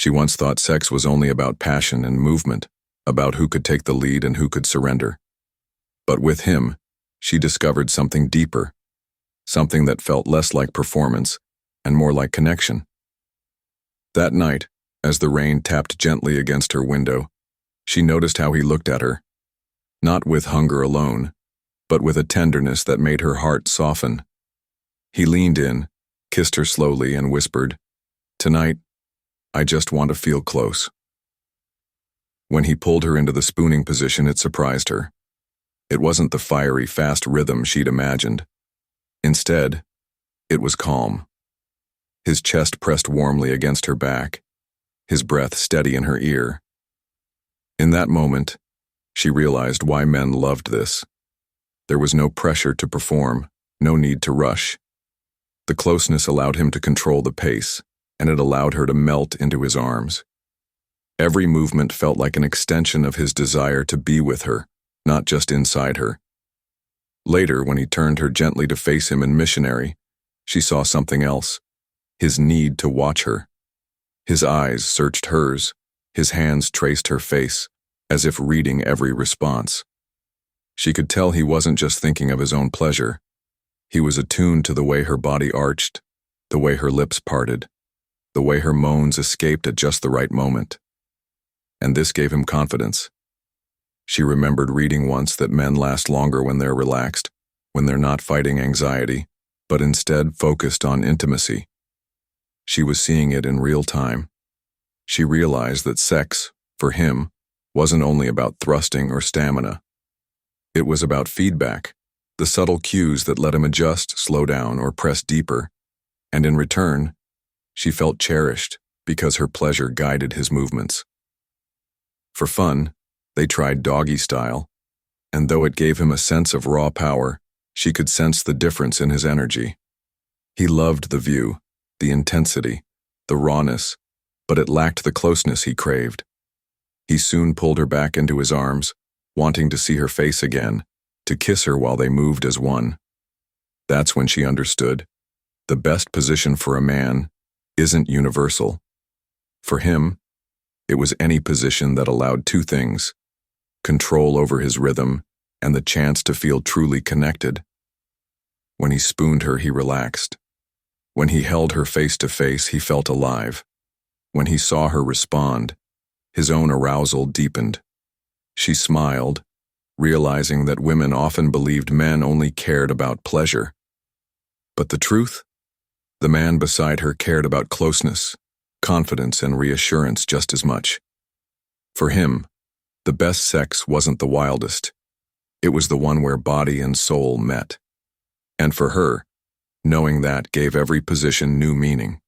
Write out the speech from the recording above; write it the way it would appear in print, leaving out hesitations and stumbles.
She once thought sex was only about passion and movement, about who could take the lead and who could surrender. But with him, she discovered something deeper, something that felt less like performance and more like connection. That night, as the rain tapped gently against her window, she noticed how he looked at her, not with hunger alone, but with a tenderness that made her heart soften. He leaned in, kissed her slowly, and whispered, "Tonight, I just want to feel close." When he pulled her into the spooning position, it surprised her. It wasn't the fiery, fast rhythm she'd imagined. Instead, it was calm. His chest pressed warmly against her back, his breath steady in her ear. In that moment, she realized why men loved this. There was no pressure to perform, no need to rush. The closeness allowed him to control the pace, and it allowed her to melt into his arms. Every movement felt like an extension of his desire to be with her, not just inside her. Later, when he turned her gently to face him in missionary, she saw something else, his need to watch her. His eyes searched hers, his hands traced her face, as if reading every response. She could tell he wasn't just thinking of his own pleasure. He was attuned to the way her body arched, the way her lips parted, the way her moans escaped at just the right moment. And this gave him confidence. She remembered reading once that men last longer when they're relaxed, when they're not fighting anxiety, but instead focused on intimacy. She was seeing it in real time. She realized that sex, for him, wasn't only about thrusting or stamina. It was about feedback, the subtle cues that let him adjust, slow down, or press deeper. And in return, she felt cherished because her pleasure guided his movements. For fun, they tried doggy style, and though it gave him a sense of raw power, she could sense the difference in his energy. He loved the view, the intensity, the rawness, but it lacked the closeness he craved. He soon pulled her back into his arms, wanting to see her face again, to kiss her while they moved as one. That's when she understood. The best position for a man isn't universal. For him, it was any position that allowed two things: control over his rhythm and the chance to feel truly connected. When he spooned her, he relaxed. When he held her face to face, he felt alive. When he saw her respond, his own arousal deepened. She smiled, realizing that women often believed men only cared about pleasure. But the truth? The man beside her cared about closeness, confidence, and reassurance just as much. For him, the best sex wasn't the wildest. It was the one where body and soul met. And for her, knowing that gave every position new meaning.